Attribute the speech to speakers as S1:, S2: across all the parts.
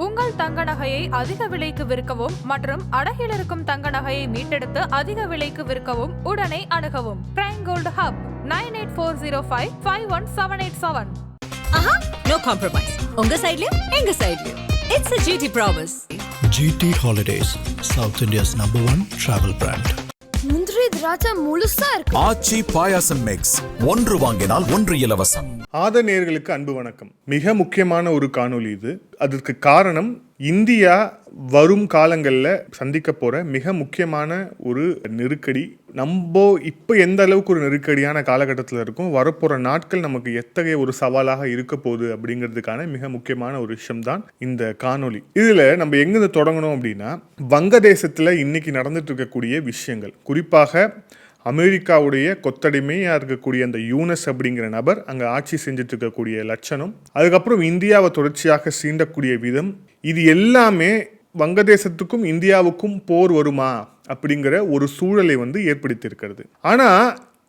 S1: உங்கள் தங்க நகையை அதிக விலைக்கு விற்கவும் மற்றும் அடகில் இருக்கும் தங்க நகையை மீட்டெடுத்து அதிக விலைக்கு விற்கவும் உடனே அணுகவும். Prime gold hub 9840551787.
S2: No compromise. உங்க சைடுலயும் எங்க சைடுலயும். It's a GT promise.
S3: GT Holidays, South India's #1 travel brand.
S4: முந்திரி திராட்சை முழுசா இருக்கு.
S5: ஆச்சி பாயாசம் மிக்ஸ், ஒன்று வாங்கினால் ஒன்று இலவசம்.
S6: நேயர்களுக்கு அன்பு வணக்கம். மிக முக்கியமான ஒரு காணொளி இது. அதற்கு காரணம் இந்தியா வரும் காலங்களில் சந்திக்க போற மிக முக்கியமான ஒரு நெருக்கடி. நம்ம இப்போ எந்த அளவுக்கு ஒரு நெருக்கடியான காலகட்டத்தில் இருக்கும், வரப்போற நாட்கள் நமக்கு எத்தகைய ஒரு சவாலாக இருக்க போகுது அப்படிங்கிறதுக்கான மிக முக்கியமான ஒரு விஷயம் தான் இந்த காணொளி. இதுல நம்ம எங்கிருந்து தொடங்கணும் அப்படின்னா, வங்கதேசத்துல இன்னைக்கு நடந்துட்டு இருக்கக்கூடிய விஷயங்கள், குறிப்பாக அமெரிக்காவுடைய கொத்தடிமையாக இருக்கக்கூடிய அந்த யூனஸ் அப்படிங்கிற நபர் அங்கே ஆட்சி செஞ்சுட்டு இருக்கக்கூடிய லட்சணம், அதுக்கப்புறம் இந்தியாவை தொடர்ச்சியாக சீண்டக்கூடிய விதம், இது எல்லாமே வங்கதேசத்துக்கும் இந்தியாவுக்கும் போர் வருமா அப்படிங்கிற ஒரு சூழலை ஏற்படுத்தி இருக்கிறது. ஆனால்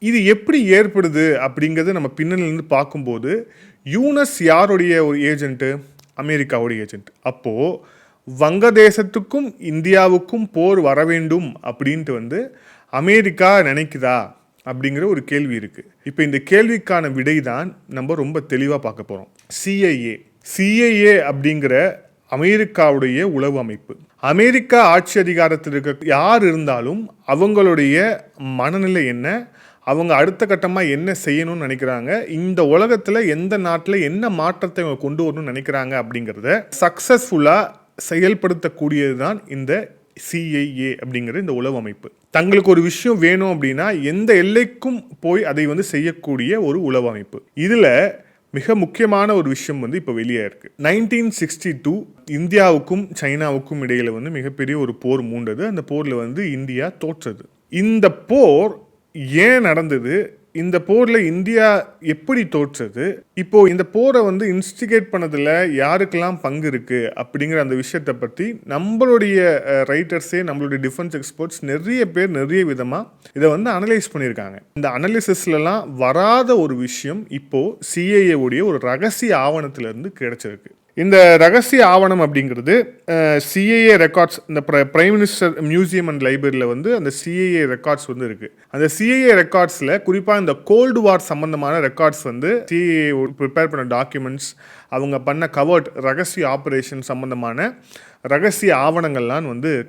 S6: இது எப்படி ஏற்படுது அப்படிங்கிறத நம்ம பின்னணிலிருந்து பார்க்கும்போது, யூனஸ் யாருடைய ஒரு ஏஜென்ட்டு? அமெரிக்காவுடைய ஏஜென்ட். அப்போது வங்கதேசத்துக்கும் இந்தியாவுக்கும் போர் வர வேண்டும் அப்படின்ட்டு அமெரிக்கா நினைக்குதா அப்படிங்கிற ஒரு கேள்வி இருக்கு. இப்போ இந்த கேள்விக்கான விடை தான் நம்ம ரொம்ப தெளிவாக பார்க்க போகிறோம். சிஐஏ அப்படிங்கிற அமெரிக்காவுடைய உளவு அமைப்பு. அமெரிக்கா ஆட்சி அதிகாரத்தில் இருக்க யார் இருந்தாலும் அவங்களுடைய மனநிலை என்ன, அவங்க அடுத்த கட்டமாக என்ன செய்யணும்னு நினைக்கிறாங்க, இந்த உலகத்தில் எந்த நாட்டில் என்ன மாற்றத்தை அவங்க கொண்டு வரணும்னு நினைக்கிறாங்க அப்படிங்கிறத சக்ஸஸ்ஃபுல்லாக செயல்படுத்தக்கூடியது தான் இந்த சிஐஏ அப்படிங்கிற இந்த உளவு அமைப்பு. தங்களுக்கு ஒரு விஷயம் வேணும் அப்படின்னா எந்த எல்லைக்கும் போய் அதை செய்யக்கூடிய ஒரு உளவு அமைப்பு. இதுல மிக முக்கியமான ஒரு விஷயம் இப்போ வெளியே இருக்கு. 1962 இந்தியாவுக்கும் சைனாவுக்கும் இடையில மிகப்பெரிய ஒரு போர் மூண்டது. அந்த போர்ல இந்தியா தோற்றது. இந்த போர் ஏன் நடந்தது, இந்த போர்ல இந்தியா எப்படி தோற்றது, இப்போ இந்த போரை இன்ஸ்டிகேட் பண்ணதுல யாருக்கெல்லாம் பங்கு இருக்கு அப்படிங்கிற அந்த விஷயத்தை பற்றி நம்மளுடைய ரைட்டர்ஸே, நம்மளுடைய டிஃபென்ஸ் எக்ஸ்பர்ட்ஸ் நிறைய பேர் நிறைய விதமா இதை அனலைஸ் பண்ணியிருக்காங்க. இந்த அனலிசிஸ்லாம் வராத ஒரு விஷயம் இப்போ சிஐஏ உடைய ஒரு ரகசிய ஆவணத்திலிருந்து கிடைச்சிருக்கு. இந்த ரகசிய ஆவணம் அப்படிங்கிறது சிஐஏ ரெக்கார்ட்ஸ், இந்த பிரைம் மினிஸ்டர் மியூசியம் அண்ட் லைப்ரரியில் அந்த சிஐஏ ரெக்கார்ட்ஸ் இருக்கு. அந்த சிஐஏ ரெக்கார்ட்ஸில் குறிப்பாக இந்த கோல்டு வார் சம்பந்தமான ரெக்கார்ட்ஸ் சிஐஏ ப்ரிப்பேர் பண்ண டாக்குமெண்ட்ஸ், அவங்க பண்ண கவர்ட் ரகசிய ஆப்ரேஷன் சம்பந்தமான ரகசிய ஆவணங்கள்லாம்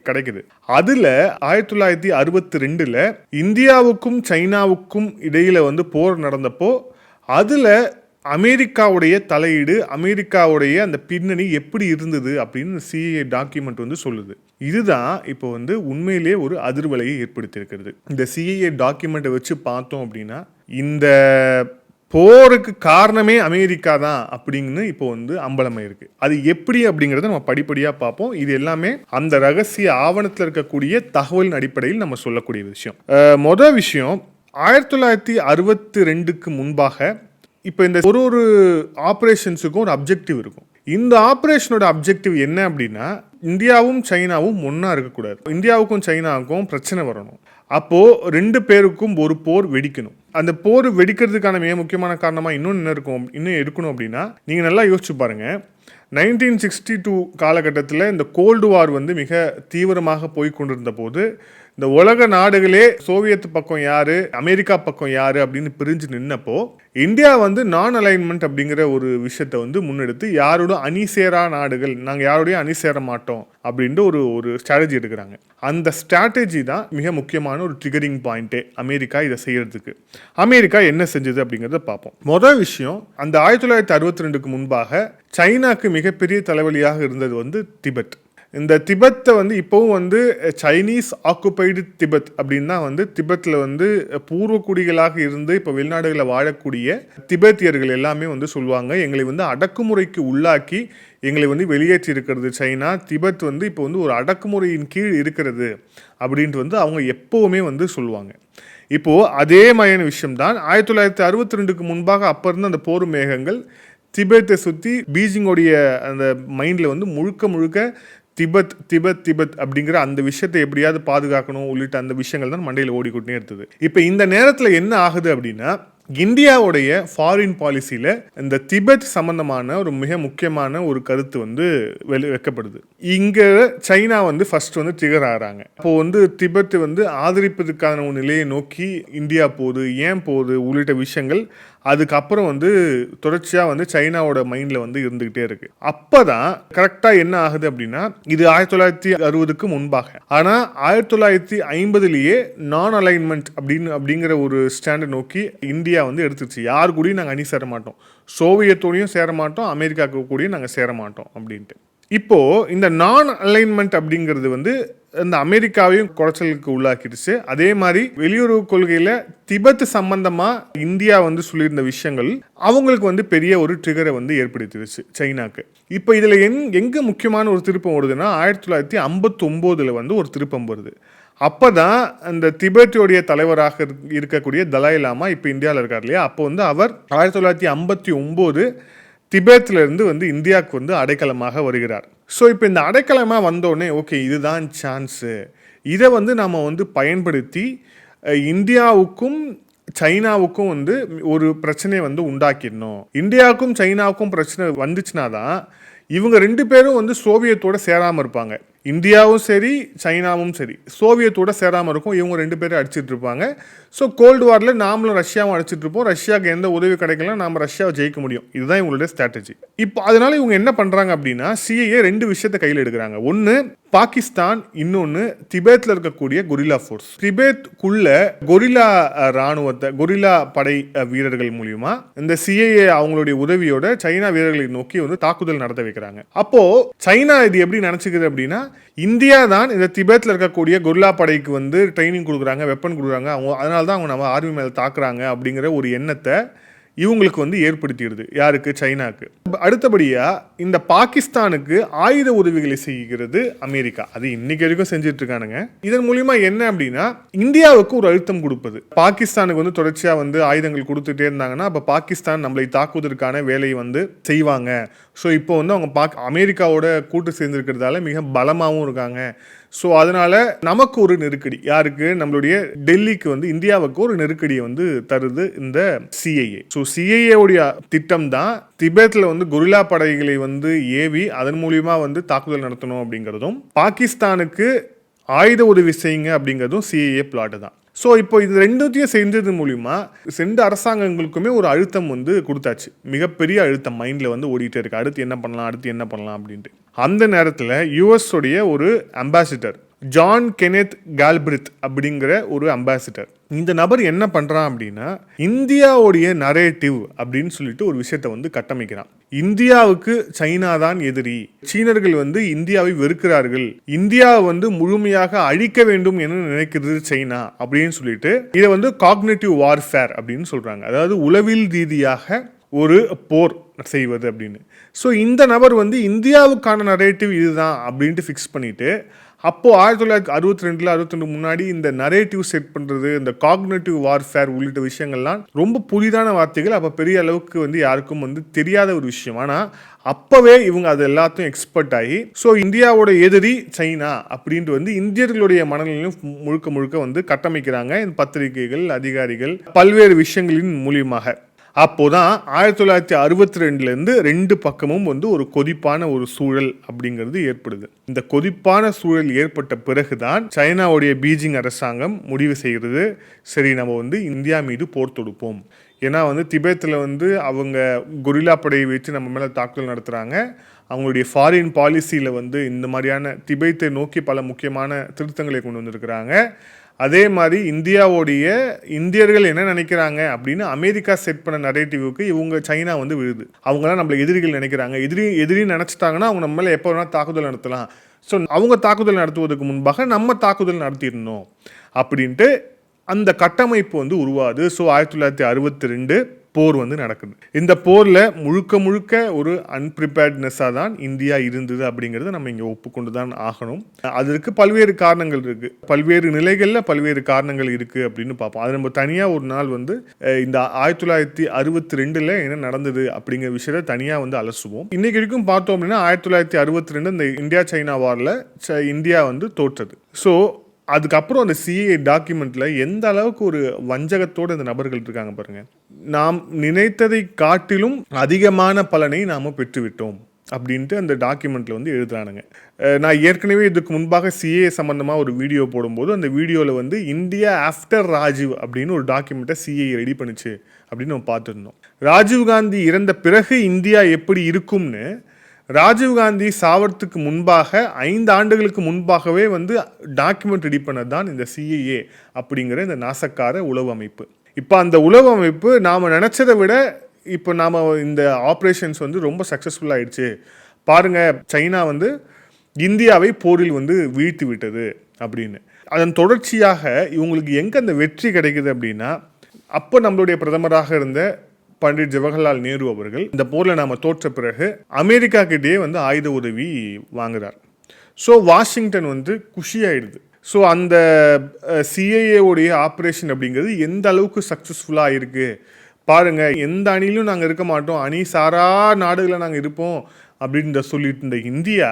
S6: கிடைக்குது. அதுல 1962 இந்தியாவுக்கும் சைனாவுக்கும் இடையில போர் நடந்தப்போ அதுல அமெரிக்காவுடைய தலையீடு, அமெரிக்காவுடைய அந்த பின்னணி எப்படி இருந்தது அப்படின்னு சிஐஏ டாக்குமெண்ட் சொல்லுது. இதுதான் இப்போ உண்மையிலேயே ஒரு அதிர்வலையை ஏற்படுத்தியிருக்கிறது. இந்த சிஐஏ டாக்குமெண்ட்டை வச்சு பார்த்தோம் அப்படின்னா, இந்த போருக்கு காரணமே அமெரிக்கா தான் அப்படின்னு இப்போ அம்பலமாயிருக்கு. அது எப்படி அப்படிங்கிறத நம்ம படிப்படியாக பார்ப்போம். இது எல்லாமே அந்த ரகசிய ஆவணத்தில் இருக்கக்கூடிய தகவலின் அடிப்படையில் நம்ம சொல்லக்கூடிய விஷயம். மொதல் விஷயம், 1962க்கு முன்பாக இப்போ இந்த ஒரு ஆப்ரேஷன்ஸுக்கும் ஒரு அப்ஜெக்டிவ் இருக்கும். இந்த ஆப்ரேஷனோட அப்ஜெக்டிவ் என்ன அப்படின்னா, இந்தியாவும் சைனாவும் ஒன்றா இருக்கக்கூடாது, இந்தியாவுக்கும் சைனாவுக்கும் பிரச்சனை வரணும். அப்போது ரெண்டு பேருக்கும் ஒரு போர் வெடிக்கணும். அந்த போர் வெடிக்கிறதுக்கான மிக முக்கியமான காரணமாக இன்னும் இருக்கணும் அப்படின்னா, நீங்கள் நல்லா யோசிச்சு பாருங்கள். 1962 காலகட்டத்தில் இந்த கோல்டு வார் மிக தீவிரமாக போய் கொண்டிருந்த போது, இந்த உலக நாடுகளே சோவியத் பக்கம் யாரு, அமெரிக்கா பக்கம் யாரு அப்படின்னு பிரிஞ்சு நின்னப்போ, இந்தியா நான் அலைன்மெண்ட் அப்படிங்கிற ஒரு விஷயத்தை முன்னெடுத்து யாரோட அணி சேரா நாடுகள், நாங்கள் யாரோடய அணி சேர மாட்டோம் அப்படின்ட்டு ஒரு ஸ்ட்ராட்டஜி எடுக்கிறாங்க. அந்த ஸ்ட்ராட்டஜி தான் மிக முக்கியமான ஒரு ட்ரிகரிங் பாயிண்ட்டே அமெரிக்கா இதை செய்யறதுக்கு. அமெரிக்கா என்ன செஞ்சது அப்படிங்கிறத பார்ப்போம். மொதல் விஷயம், அந்த 1962க்கு முன்பாக சைனாக்கு மிகப்பெரிய தலைவலியாக இருந்தது திபெத். இந்த திபெத்தை இப்போவும் சைனீஸ் ஆக்குபைடு திபெத் அப்படின்னா திபெத்தில் பூர்வக்குடிகளாக இருந்து இப்போ வெளிநாடுகளில் வாழக்கூடிய திபெத்தியர்கள் எல்லாமே சொல்லுவாங்க, எங்களை அடக்குமுறைக்கு உள்ளாக்கி எங்களை வெளியேற்றி இருக்கிறது சைனா. திபெத் இப்போ ஒரு அடக்குமுறையின் கீழ் இருக்கிறது அப்படின்ட்டு அவங்க எப்போவுமே சொல்லுவாங்க. இப்போது அதே மாதிரியான விஷயம்தான் 1962க்கு முன்பாக அப்போ இருந்த அந்த போர் மேகங்கள் திபெத்தை சுற்றி பீஜிங்கோடைய அந்த மைண்டில் முழுக்க திபெத் திபெத் திபெத் அப்படிங்கிற அந்த விஷயத்தை எப்படியாவது பாதுகாக்கணும் உள்ளிட்ட அந்த விஷயங்கள் தான் மண்டையில் ஓடிக்கொண்டே இருந்தது. இப்போ இந்த நேரத்தில் என்ன ஆகுது அப்படின்னா, இந்தியாவுடைய ஃபாரின் பாலிசியில் இந்த திபெத் சம்பந்தமான ஒரு மிக முக்கியமான ஒரு கருத்து வந்து வைக்கப்படுது. இங்கே சைனா வந்து ஃபர்ஸ்ட் வந்து ட்ரிகர் ஆகிறாங்க. அப்போ வந்து திபெத் வந்து ஆதரிப்பதற்கான ஒரு நிலையை நோக்கி இந்தியா போகுது, ஏன் போகுது உள்ளிட்ட விஷயங்கள் அதுக்கப்புறம் வந்து தொடர்ச்சியாக வந்து சைனாவோட மைண்டில் வந்து இருந்துக்கிட்டே இருக்கு. அப்போ தான் கரெக்டாக என்ன ஆகுது அப்படின்னா, இது 1960க்கு முன்பாக. ஆனால் 1950லேயே நான் அலைன்மெண்ட் அப்படிங்கிற ஒரு ஸ்டாண்டை நோக்கி இந்தியா வந்து எடுத்துருச்சு. யார் கூடயும் நாங்கள் அணி சேர மாட்டோம், சோவியத்தோடையும் சேர மாட்டோம், அமெரிக்காவுக்கு கூடயும் நாங்கள் சேர மாட்டோம் அப்படின்ட்டு. இப்போ இந்த நான் அலைன்மெண்ட் அப்படிங்கிறது வந்து இந்த அமெரிக்காவையும் குறைச்சலுக்கு உள்ளாக்கிடுச்சு. அதே மாதிரி வெளியுறவு கொள்கையில் திபெத் சம்பந்தமாக இந்தியா வந்து சொல்லியிருந்த விஷயங்கள் அவங்களுக்கு வந்து பெரிய ஒரு ட்ரிகரை வந்து ஏற்படுத்திடுச்சு சைனாக்கு. இப்போ இதில் எங்கே முக்கியமான ஒரு திருப்பம் வருதுன்னா, 1959 வந்து ஒரு திருப்பம் வருது. அப்போ தான் அந்த திபெத்தியோடைய தலைவராக இருக்கக்கூடிய தலாய் லாமா இப்போ இந்தியாவில் இருக்கார் இல்லையா, அப்போ வந்து அவர் 1959 திபெத்திலிருந்து வந்து இந்தியாவுக்கு வந்து அடைக்கலமாக வருகிறார். ஸோ இப்போ இந்த அடைக்கலமாக வந்தோடனே ஓகே இதுதான் சான்ஸு, இதை வந்து நம்ம வந்து பயன்படுத்தி இந்தியாவுக்கும் சைனாவுக்கும் வந்து ஒரு பிரச்சனையை வந்து உண்டாக்கிடணும். இந்தியாவுக்கும் சைனாவுக்கும் பிரச்சனை வந்துச்சுன்னா தான் இவங்க ரெண்டு பேரும் வந்து சோவியத்தோட சேராமல் இருப்பாங்க. இந்தியாவும் சரி சைனாவும் சரி சோவியத்தோட சேராமல் இருக்கும். இவங்க ரெண்டு பேரும் அடிச்சுட்டு இருப்பாங்க. ஸோ கோல்டு வாரில் நாமளும் ரஷ்யாவும் அடிச்சுட்டு இருப்போம். ரஷ்யாவுக்கு எந்த உதவி கிடைக்கலாம், நாம் ரஷ்யாவை ஜெயிக்க முடியும். இதுதான் இவங்களுடைய ஸ்ட்ராட்டஜி. இப்போ அதனால இவங்க என்ன பண்ணுறாங்க அப்படின்னா, சிஏஏ ரெண்டு விஷயத்தை கையில் எடுக்கிறாங்க. ஒன்று பாகிஸ்தான், இன்னொன்று திபெத்தில் இருக்கக்கூடிய கொரில்லா ஃபோர்ஸ். திபெத்துக்குள்ள கொரில்லா இராணுவத்தை, கொரில்லா படை வீரர்கள் மூலியமா இந்த சிஏஏ அவங்களுடைய உதவியோட சைனா வீரர்களை நோக்கி வந்து தாக்குதல் நடத்த வைக்கிறாங்க. அப்போ சைனா இது எப்படி நினைச்சுக்குது அப்படின்னா, இந்தியா தான் இந்த திபெத்தில் இருக்கக்கூடிய கொரில்லா படைக்கு வந்து ட்ரைனிங் கொடுக்குறாங்க, வெப்பன் கொடுக்குறாங்க, அவங்க அதனால தான் அவங்க நம்ம ஆர்மி மேலே தாக்குறாங்க அப்படிங்கிற ஒரு எண்ணத்தை இவங்களுக்கு வந்து ஏற்படுத்திடுது. யாருக்கு? சைனாக்கு. அடுத்தபடியாக இந்த பாகிஸ்தானுக்கு ஆயுத உதவிகளை செய்கிறது அமெரிக்கா. அது இன்னைக்கு வரைக்கும் செஞ்சுட்டு இருக்கானுங்க. இதன் மூலியமா என்ன அப்படின்னா, இந்தியாவுக்கு ஒரு அழுத்தம் கொடுப்பது. பாகிஸ்தானுக்கு வந்து தொடர்ச்சியாக வந்து ஆயுதங்கள் கொடுத்துட்டே இருந்தாங்கன்னா அப்போ பாகிஸ்தான் நம்மளை தாக்குவதற்கான வேலையை வந்து செய்வாங்க. ஸோ இப்போ வந்து அவங்க அமெரிக்காவோட கூட்டு சேர்ந்துருக்கிறதால மிக பலமாகவும் இருக்காங்க. ஸோ அதனால நமக்கு ஒரு நெருக்கடி, யாருக்கு? நம்மளுடைய டெல்லிக்கு வந்து இந்தியாவுக்கு ஒரு நெருக்கடியை வந்து தருது இந்த சிஐஏ. ஸோ சிஐஏவுடைய திட்டம் தான் திபெத்தில் வந்து கொரில்லா படைகளை வந்து ஏவி அதன் மூலியமா வந்து தாக்குதல் நடத்தணும் அப்படிங்கிறதும், பாகிஸ்தானுக்கு ஆயுத உதவி செய்யுங்க அப்படிங்கிறதும் சிஐஏ பிளாட் தான். ஸோ இப்போ இது ரெண்டுத்தையும் செஞ்சது மூலிமா சென்ற அரசாங்கங்களுக்குமே ஒரு அழுத்தம் வந்து கொடுத்தாச்சு. மிகப்பெரிய அழுத்தம் மைண்டில் வந்து ஓடிட்டே இருக்கு. அடுத்து என்ன பண்ணலாம் அப்படின்ட்டு. அந்த நேரத்தில் யுஎஸ் உடைய ஒரு அம்பாசிடர் ஜான் கெனெத் கால்பிரித் அப்படிங்கிற ஒரு அம்பாசிடர், இந்த நபர் என்ன பண்ணுறான் அப்படின்னா, இந்தியாவுடைய நரேட்டிவ் அப்படின்னு சொல்லிட்டு ஒரு விஷயத்தை வந்து கட்டமைக்கிறான். இந்தியாவுக்கு சைனா தான் எதிரி, சீனர்கள் வந்து இந்தியாவை வெறுக்கிறார்கள், இந்தியாவை வந்து முழுமையாக அழிக்க வேண்டும் என நினைக்கிறது சைனா அப்படின்னு சொல்லிட்டு இதை வந்து காக்னிட்டிவ் வார்ஃபேர் அப்படின்னு சொல்கிறாங்க. அதாவது உளவியல் ரீதியாக ஒரு போர் செய்வது அப்படின்னு. ஸோ இந்த நபர் வந்து இந்தியாவுக்கான நரேட்டிவ் இதுதான் அப்படின்ட்டு ஃபிக்ஸ் பண்ணிட்டு, அப்போது 1962 முன்னாடி இந்த நரேட்டிவ் செட் பண்ணுறது, இந்த காக்னிட்டிவ் வார்ஃபேர் உள்ளிட்ட விஷயங்கள்லாம் ரொம்ப புதிதான வார்த்தைகள். அப்போ பெரிய அளவுக்கு வந்து யாருக்கும் வந்து தெரியாத ஒரு விஷயம். ஆனால் அப்போவே இவங்க அது எல்லாத்தையும் எக்ஸ்பர்ட் ஆகி, ஸோ இந்தியாவோட எதிரி சைனா அப்படின்ட்டு வந்து இந்தியர்களுடைய மனநிலையும் முழுக்க வந்து கட்டமைக்கிறாங்க இந்த பத்திரிகைகள், அதிகாரிகள், பல்வேறு விஷயங்களின் மூலியமாக. அப்போதான் 1962 ரெண்டு பக்கமும் வந்து ஒரு கொதிப்பான ஒரு சூழல் அப்படிங்கிறது ஏற்படுது. இந்த கொதிப்பான சூழல் ஏற்பட்ட பிறகுதான் சைனாவுடைய பீஜிங் அரசாங்கம் முடிவு செய்கிறது, சரி நம்ம வந்து இந்தியா மீது போர் தொடுப்போம். ஏன்னா வந்து திபெத்தில் வந்து அவங்க கொரில்லா படையை வச்சு நம்ம மேலே தாக்குதல் நடத்துகிறாங்க. அவங்களுடைய ஃபாரின் பாலிசியில் வந்து இந்த மாதிரியான திபெத்தை நோக்கி பல முக்கியமான திருத்தங்களை கொண்டு வந்திருக்கிறாங்க. அதே மாதிரி இந்தியர்கள் என்ன நினைக்கிறாங்க அப்படின்னு அமெரிக்கா செட் பண்ண நரேட்டிவுக்கு இவங்க சைனா வந்து விழுது. அவங்களாம் நம்மளை எதிரிகள் நினைக்கிறாங்க, எதிரி நினச்சிட்டாங்கன்னா அவங்க நம்ம மேலே எப்போ வேணால் தாக்குதல் நடத்தலாம். ஸோ அவங்க தாக்குதல் நடத்துவதற்கு முன்பாக நம்ம தாக்குதல் நடத்திடணும் அப்படின்ட்டு அந்த கட்டமைப்பு வந்து உருவாது. ஸோ 1962 போர் வந்து நடக்குது. இந்த போரில் முழுக்க முழுக்க ஒரு அன்பிரிப்பேர்ட்னஸாக தான் இந்தியா இருந்தது அப்படிங்கிறத நம்ம இங்கே ஒப்புக்கொண்டு தான் ஆகணும். அதற்கு பல்வேறு காரணங்கள் இருக்குது, பல்வேறு நிலைகளில் பல்வேறு காரணங்கள் இருக்குது அப்படின்னு பார்ப்போம். அது நம்ம தனியாக ஒரு நாள் வந்து இந்த 1962 என்ன நடந்தது அப்படிங்கிற விஷயத்தை தனியாக வந்து அலசுவோம். இன்னைக்கு வரைக்கும் பார்த்தோம் அப்படின்னா 1962 இந்த இந்தியா சைனா வாரில் இந்தியா வந்து தோற்றது. ஸோ அதுக்கப்புறம் அந்த சிஏ டாக்குமெண்ட்ல எந்த அளவுக்கு ஒரு வஞ்சகத்தோடு இந்த நபர்கள் இருக்காங்க பாருங்க. நாம் நினைத்ததை காட்டிலும் அதிகமான பலனை நாம் பெற்றுவிட்டோம் அப்படின்ட்டு அந்த டாக்குமெண்ட்ல வந்து எழுதுறானுங்க. நான் ஏற்கனவே இதுக்கு முன்பாக சிஏ சம்பந்தமாக ஒரு வீடியோ போடும்போது அந்த வீடியோவில் வந்து இந்தியா ஆஃப்டர் ராஜீவ் அப்படின்னு ஒரு டாக்குமெண்ட்டை சிஏ ரெடி பண்ணுச்சு அப்படின்னு நம்ம பார்த்துருந்தோம். ராஜீவ்காந்தி இறந்த பிறகு இந்தியா எப்படி இருக்கும்னு ராஜீவ்காந்தி சாவறதுக்கு முன்பாக 5 ஆண்டுகளுக்கு முன்பாகவே வந்து டாக்குமெண்ட் ரெடி பண்ணது தான் இந்த சிஏஏ அப்படிங்கிற இந்த நாசக்கார உளவு அமைப்பு. இப்போ அந்த உளவு அமைப்பு நாம் நினச்சதை விட இப்போ நாம் இந்த ஆப்ரேஷன்ஸ் வந்து ரொம்ப சக்ஸஸ்ஃபுல் ஆயிடுச்சு பாருங்கள், சைனா வந்து இந்தியாவை போரில் வந்து வீழ்த்தி விட்டது அப்படின்னு. அதன் தொடர்ச்சியாக இவங்களுக்கு எங்கே அந்த வெற்றி கிடைக்குது அப்படின்னா, அப்போ நம்மளுடைய பிரதமராக இருந்த பண்டிட் ஜவஹர்லால் நேரு அவர்கள் இந்த போரில் நாம் தோற்ற பிறகு அமெரிக்கா கிட்டேயே வந்து ஆயுத உதவி வாங்குறார். ஸோ வாஷிங்டன் வந்து குஷியாயிடுது. ஸோ அந்த சிஏஏவுடைய ஆப்ரேஷன் அப்படிங்கிறது எந்த அளவுக்கு சக்ஸஸ்ஃபுல்லாக இருக்குது பாருங்கள், எந்த அணிலும் நாங்கள் இருக்க மாட்டோம், அணி சாரா நாடுகளில் நாங்கள் இருப்போம் அப்படின்னு சொல்லிட்டு இருந்த இந்தியா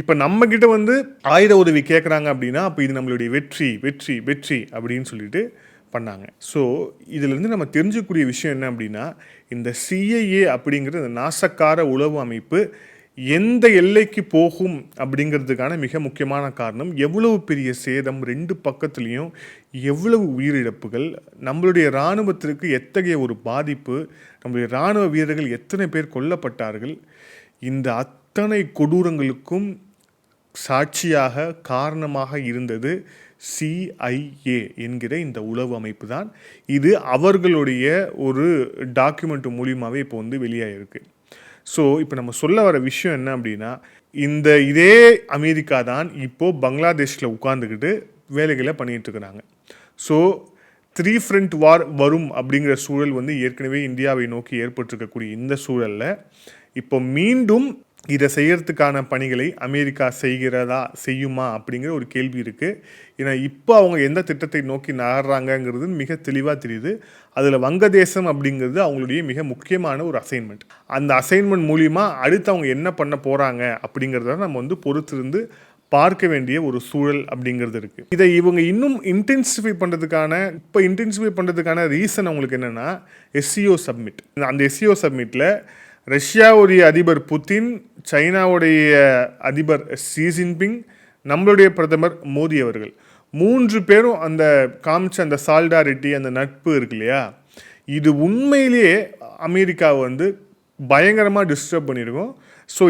S6: இப்போ நம்மக்கிட்ட வந்து ஆயுத உதவி கேட்குறாங்க அப்படின்னா அப்போ இது நம்மளுடைய வெற்றி வெற்றி வெற்றி அப்படின்னு சொல்லிட்டு பண்ணாங்க. ஸோ இதிலிருந்து நம்ம தெரிஞ்சுக்கூடிய விஷயம் என்ன அப்படின்னா, இந்த சிஐஏ அப்படிங்கிற இந்த நாசக்கார உளவு அமைப்பு எந்த எல்லைக்கு போகும் அப்படிங்கிறதுக்கான மிக முக்கியமான காரணம் எவ்வளவு பெரிய சேதம், 2 பக்கத்துலேயும் எவ்வளவு உயிரிழப்புகள், நம்மளுடைய இராணுவத்திற்கு எத்தகைய ஒரு பாதிப்பு, நம்மளுடைய இராணுவ வீரர்கள் எத்தனை பேர் கொல்லப்பட்டார்கள், இந்த அத்தனை கொடூரங்களுக்கும் சாட்சியாக காரணமாக இருந்தது சிஐஏ என்கிற இந்த உளவு அமைப்பு தான். இது அவர்களுடைய ஒரு டாக்குமெண்ட் மூலியமாகவே இப்போ வந்து வெளியாகிருக்கு. ஸோ இப்போ நம்ம சொல்ல வர விஷயம் என்ன அப்படின்னா, இதே அமெரிக்கா தான் இப்போது பங்களாதேஷில் உட்கார்ந்துக்கிட்டு வேலைகளை பண்ணிகிட்டு இருக்கிறாங்க. ஸோ 3 ஃப்ரண்ட் வார் வரும் அப்படிங்கிற சூழல் வந்து ஏற்கனவே இந்தியாவை நோக்கி ஏற்பட்டிருக்கக்கூடிய இந்த சூழலில் இப்போ மீண்டும் இதை செய்யறதுக்கான பணிகளை அமெரிக்கா செய்யுமா அப்படிங்கிற ஒரு கேள்வி இருக்குது. ஏன்னா இப்போ அவங்க எந்த திட்டத்தை நோக்கி நகர்றாங்கங்கிறது மிக தெளிவாக தெரியுது. அதில் வங்கதேசம் அப்படிங்கிறது அவங்களுடைய மிக முக்கியமான ஒரு அசைன்மெண்ட். அந்த அசைன்மெண்ட் மூலிமா அடுத்து அவங்க என்ன பண்ண போகிறாங்க அப்படிங்கிறத நம்ம வந்து பொறுத்திருந்து பார்க்க வேண்டிய ஒரு சூழல் அப்படிங்கிறது இருக்குது. இதை இவங்க இன்னும் இன்டென்சிஃபை பண்ணுறதுக்கான ரீசன் அவங்களுக்கு என்னென்னா SCO சப்மிட். அந்த SCO சப்மிட்டில் ரஷ்யாவுடைய அதிபர் புதின், சைனாவுடைய அதிபர் ஷி ஜின்பிங், நம்மளுடைய பிரதமர் மோடி அவர்கள் 3 பேரும் அந்த காமிச்ச அந்த சால்டாரிட்டி, அந்த நட்பு இருக்கு இல்லையா, இது உண்மையிலேயே அமெரிக்காவை வந்து பயங்கரமாக டிஸ்டர்ப் பண்ணியிருக்கோம். ஸோ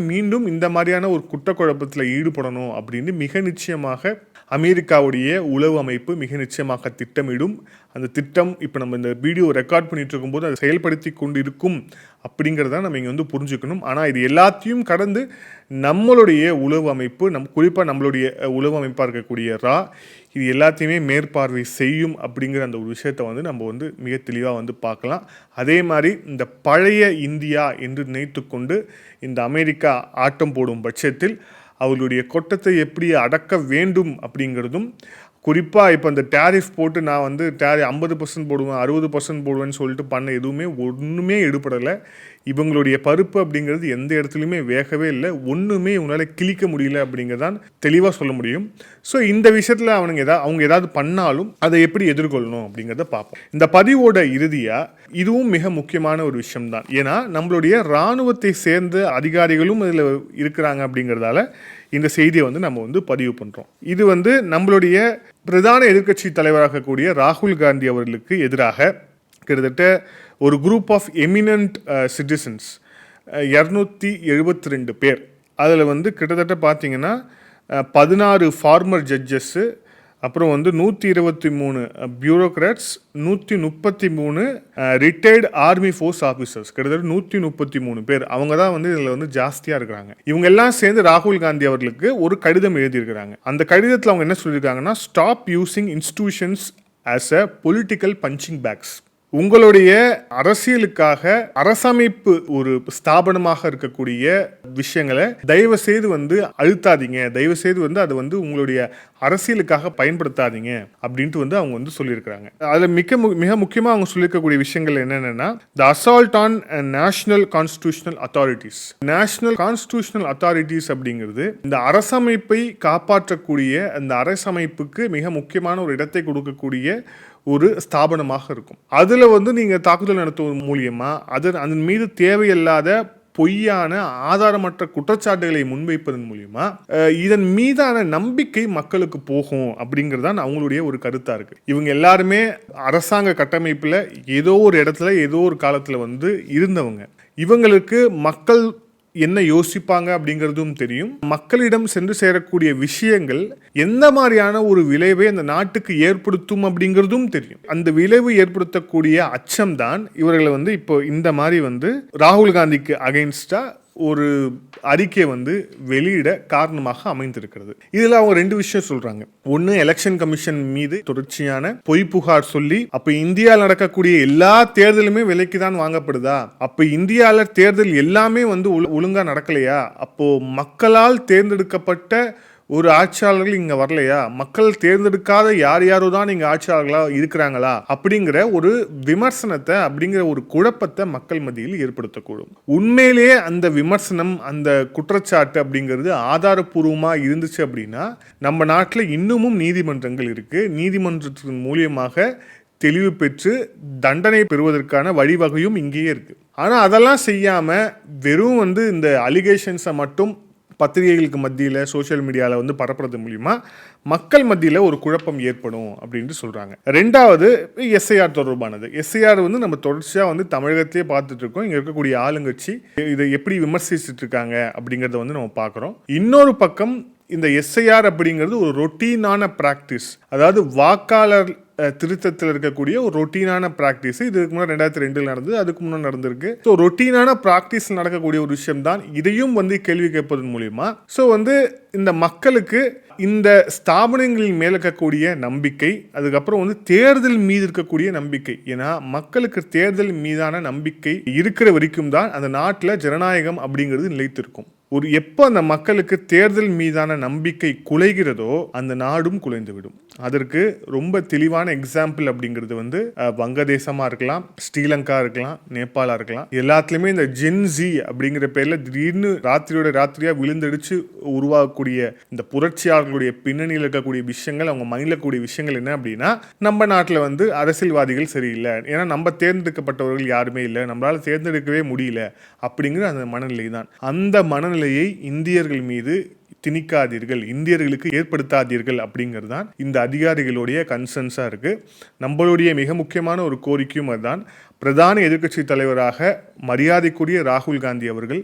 S6: மீண்டும் இந்த மாதிரியான ஒரு குற்றக்குழப்பத்தில் ஈடுபடணும் அப்படின்னு மிக நிச்சயமாக அமெரிக்காவுடைய உளவு அமைப்பு மிக நிச்சயமாக திட்டமிடும். அந்த திட்டம் இப்போ நம்ம இந்த வீடியோ ரெக்கார்ட் பண்ணிட்டு இருக்கும்போது அதை செயல்படுத்தி கொண்டு இருக்கும் அப்படிங்கிறத நம்ம இங்கே வந்து புரிஞ்சுக்கணும். ஆனால் இது எல்லாத்தையும் கடந்து நம்மளுடைய உளவு அமைப்பு, குறிப்பாக நம்மளுடைய உளவு அமைப்பாக இருக்கக்கூடிய இது எல்லாத்தையுமே மேற்பார்வை செய்யும் அப்படிங்கிற அந்த ஒரு விஷயத்தை வந்து நம்ம வந்து மிக தெளிவாக வந்து பார்க்கலாம். அதே மாதிரி இந்த பழைய இந்தியா என்று நினைத்து கொண்டு இந்த அமெரிக்கா ஆட்டம் போடும் பட்சத்தில் அவர்களுடைய கொட்டத்தை எப்படி அடக்க வேண்டும் அப்படிங்கிறதும், குறிப்பாக இப்போ இந்த டேரிஃப் போட்டு நான் வந்து 50% போடுவேன் 60% போடுவேன்னு சொல்லிட்டு பண்ண ஒன்றுமே எடுபடலை. இவங்களுடைய பருப்பு அப்படிங்கிறது எந்த இடத்துலையுமே வேகவே இல்லை, ஒன்றுமே இவங்களால் கிழிக்க முடியல அப்படிங்கிறதான் தெளிவாக சொல்ல முடியும். ஸோ இந்த விஷயத்தில் அவங்க ஏதாவது பண்ணாலும் அதை எப்படி எதிர்கொள்ளணும் அப்படிங்கிறத பார்ப்போம். இந்த பதிவோட இறுதியாக இதுவும் மிக முக்கியமான ஒரு விஷயம்தான். ஏன்னா நம்மளுடைய இராணுவத்தை சேர்ந்த அதிகாரிகளும் இதில் இருக்கிறாங்க அப்படிங்கிறதால இந்த செய்தியை வந்து நம்ம வந்து பதிவு பண்ணுறோம். இது வந்து நம்மளுடைய பிரதான எதிர்க்கட்சி தலைவராக கூடிய ராகுல் காந்தி அவர்களுக்கு எதிராக கிட்டத்தட்ட ஒரு குரூப் ஆஃப் எமினன்ட் சிட்டிசன்ஸ் 272 பேர், அதில் வந்து கிட்டத்தட்ட பார்த்தீங்கன்னா 16 ஃபார்மர் ஜட்ஜஸ்ஸு, அப்புறம் வந்து 123 bureaucrats, 133 retired army force officers, கிட்டத்தட்ட 133 பேர். அவங்க தான் வந்து இதில் வந்து ஜாஸ்தியாக இருக்கிறாங்க. இவங்க எல்லாம் சேர்ந்து ராகுல் காந்தி அவர்களுக்கு ஒரு கடிதம் எழுதியிருக்கிறாங்க. அந்த கடிதத்தில் அவங்க என்ன சொல்லியிருக்காங்கன்னா, stop using institutions as a political punching bags. உங்களுடைய அரசியலுக்காக அரசமைப்பு ஒரு ஸ்தாபனமாக இருக்கக்கூடிய விஷயங்களை தயவு செய்து அழுத்தாதீங்க, தயவு செய்து அதை உங்களுடைய அரசியலுக்காக பயன்படுத்தாதீங்க அப்படின்ட்டு அவங்க சொல்லியிருக்கிறாங்க. அதில் மிக முக்கியமாக அவங்க சொல்லியிருக்கக்கூடிய விஷயங்கள் என்னென்னா, the assault on national constitutional authorities. National constitutional authorities அப்படிங்கிறது இந்த அரசமைப்பை காப்பாற்றக்கூடிய அந்த அரசமைப்புக்கு மிக முக்கியமான ஒரு இடத்தை கொடுக்கக்கூடிய ஒரு ஸ்தாபனமாக இருக்கும். அதில் நீங்கள் தாக்குதல் நடத்துவதன் மூலியமா அதன் மீது தேவையில்லாத பொய்யான ஆதாரமற்ற குற்றச்சாட்டுகளை முன்வைப்பதன் மூலியமா இதன் மீதான நம்பிக்கை மக்களுக்கு போகும் அப்படிங்கிறதான் அவங்களுடைய ஒரு கருத்தா இருக்கு. இவங்க எல்லாருமே அரசாங்க கட்டமைப்புல ஏதோ ஒரு இடத்துல ஏதோ ஒரு காலத்துல இருந்தவங்க. இவங்களுக்கு மக்கள் என்ன யோசிப்பாங்க அப்படிங்கிறதும் தெரியும். மக்களிடம் சென்று சேரக்கூடிய விஷயங்கள் எந்த மாதிரியான ஒரு விளைவை அந்த நாட்டுக்கு ஏற்படுத்தும் அப்படிங்கிறதும் தெரியும். அந்த விளைவு ஏற்படுத்தக்கூடிய அச்சம்தான் இவர்களை இப்போ இந்த மாதிரி ராகுல் காந்திக்கு அகைன்ஸ்டா ஒரு அறிக்கை வெளியிட காரணமாக அமைந்திருக்கிறது. இதுல அவங்க ரெண்டு விஷயம் சொல்றாங்க. ஒன்னு, எலெக்ஷன் கமிஷன் மீது தொடர்ச்சியான பொய் புகார் சொல்லி அப்ப இந்தியாவில் நடக்கக்கூடிய எல்லா தேர்தலுமே விலைக்கு தான் வாங்கப்படுதா, அப்ப இந்தியாவில் தேர்தல் எல்லாமே ஒழுங்கா நடக்கலையா, அப்போ மக்களால் தேர்ந்தெடுக்கப்பட்ட ஒரு ஆட்சியாளர்கள் இங்க வரலையா, மக்கள் தேர்ந்தெடுக்காத யாரோ தான் இங்க ஆட்சியாளர்களா இருக்கிறாங்களா அப்படிங்கிற ஒரு விமர்சனத்தை அப்படிங்கிற ஒரு குழப்பத்தை மக்கள் மத்தியில் ஏற்படுத்தக்கூடும். உண்மையிலேயே அந்த விமர்சனம் அந்த குற்றச்சாட்டு அப்படிங்கிறது ஆதாரப்பூர்வமா இருந்துச்சு அப்படின்னா நம்ம நாட்டில் இன்னமும் நீதிமன்றங்கள் இருக்கு. நீதிமன்றத்தின் மூலியமாக தெளிவு பெற்று தண்டனை பெறுவதற்கான வழிவகையும் இங்கேயே இருக்கு. ஆனா அதெல்லாம் செய்யாம வெறும் இந்த அலிகேஷன்ஸை மட்டும் பத்திரிகைகளுக்கு மத்தியில் சோசியல் மீடியாவில் பரப்புறது மூலிமா மக்கள் மத்தியில் ஒரு குழப்பம் ஏற்படும் அப்படின்ட்டு சொல்கிறாங்க. ரெண்டாவது, எஸ்ஐஆர் தொடர்பானது. எஸ்ஐஆர் நம்ம தொடர்ச்சியாக தமிழகத்தையே பார்த்துட்டு இருக்கோம். இங்கே இருக்கக்கூடிய ஆளுங்கட்சி இதை எப்படி விமர்சிச்சுட்டு இருக்காங்க அப்படிங்கிறத நம்ம பார்க்குறோம். இன்னொரு பக்கம் இந்த எஸ்ஐஆர் அப்படிங்கிறது ஒரு ரொட்டீனான ப்ராக்டிஸ், அதாவது வாக்காளர் திருத்தத்தில் இருக்கக்கூடிய ஒரு ரொட்டீனான ப்ராக்டிஸ். இதுக்கு முன்னாடி 2002 நடந்தது, அதுக்கு முன்னாடி நடந்திருக்கு. ஸோ ரொட்டீனான ப்ராக்டிஸ் நடக்கக்கூடிய ஒரு விஷயம் தான். இதையும் கேள்வி கேட்பதன் மூலியமா இந்த மக்களுக்கு இந்த ஸ்தாபனங்களின் மேல் இருக்கக்கூடிய நம்பிக்கை, அதுக்கப்புறம் தேர்தல் மீது இருக்கக்கூடிய நம்பிக்கை. ஏன்னா மக்களுக்கு தேர்தல் மீதான நம்பிக்கை இருக்கிற வரைக்கும் தான் அந்த நாட்டில் ஜனநாயகம் அப்படிங்கிறது நிலைத்திருக்கும். எப்போ அந்த மக்களுக்கு தேர்தல் மீதான நம்பிக்கை குலைகிறதோ அந்த நாடும் குலைந்துவிடும். அதற்கு ரொம்ப தெளிவான எக்ஸாம்பிள் அப்படிங்கிறது வங்கதேசமா இருக்கலாம், ஸ்ரீலங்கா இருக்கலாம், நேபாளா இருக்கலாம். எல்லாத்துலயுமே இந்த ஜென்சி அப்படிங்கிற பேர்ல திடீர்னு ராத்திரியோட ராத்திரியா விழுந்தடிச்சு உருவாகக்கூடிய இந்த புரட்சியாளர்களுடைய பின்னணியில் இருக்கக்கூடிய விஷயங்கள், அவங்க மைண்ட்ல கூடிய விஷயங்கள் என்ன அப்படின்னா, நம்ம நாட்டில் அரசியல்வாதிகள் சரியில்லை, ஏன்னா நம்ம தேர்ந்தெடுக்கப்பட்டவர்கள் யாருமே இல்லை, நம்மளால தேர்ந்தெடுக்கவே முடியல அப்படிங்கிற அந்த மனநிலை தான். அந்த மனநிலையை இந்தியர்கள் மீது திணிக்காதீர்கள், இந்தியர்களுக்கு ஏற்படுத்தாதீர்கள் அப்படிங்கிறது தான் இந்த அதிகாரிகளுடைய கன்சர்ன்ஸாக இருக்குது. நம்மளுடைய மிக முக்கியமான ஒரு கோரிக்கையும் அதுதான். பிரதான எதிர்க்கட்சி தலைவராக மரியாதைக்குரிய ராகுல் காந்தி அவர்கள்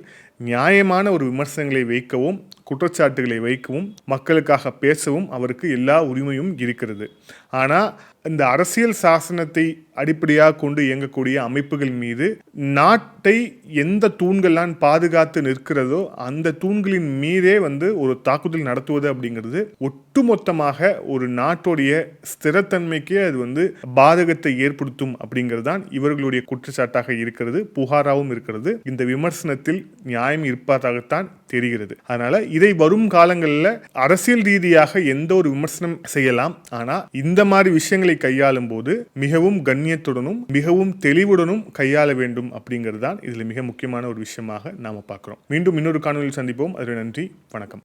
S6: நியாயமான ஒரு விமர்சனங்களை வைக்கவும், குற்றச்சாட்டுகளை வைக்கவும், மக்களுக்காக பேசவும் அவருக்கு எல்லா உரிமையும் இருக்கிறது. ஆனால் இந்த அரசியல் சாசனத்தை அடிப்படையாக கொண்டு இயங்கக்கூடிய அமைப்புகள் மீது நாட்டை எந்த தூண்கள்லாம் பாதுகாத்து நிற்கிறதோ அந்த தூண்களின் மீதே ஒரு தாக்குதல் நடத்துவது அப்படிங்கிறது ஒட்டுமொத்தமாக ஒரு நாட்டுடைய ஸ்திரத்தன்மைக்கே அது பாதகத்தை ஏற்படுத்தும் அப்படிங்கிறது தான் இவர்களுடைய குற்றச்சாட்டாக இருக்கிறது, புகாராகவும் இருக்கிறது. இந்த விமர்சனத்தில் நியாயம் இருப்பதாகத்தான் தெரிகிறது. அதனால இதை வரும் காலங்களில் அரசியல் ரீதியாக எந்த ஒரு விமர்சனம் செய்யலாம், ஆனா இந்த மாதிரி விஷயங்களை கையாளும் போது மிகவும் கண்ணியத்துடனும் மிகவும் தெளிவுடனும் கையாள வேண்டும் அப்படிங்கிறது தான் இதுல மிக முக்கியமான ஒரு விஷயமாக நாம பார்க்கிறோம். மீண்டும் இன்னொரு காணொலியில் சந்திப்போம். அதுவரை நன்றி, வணக்கம்.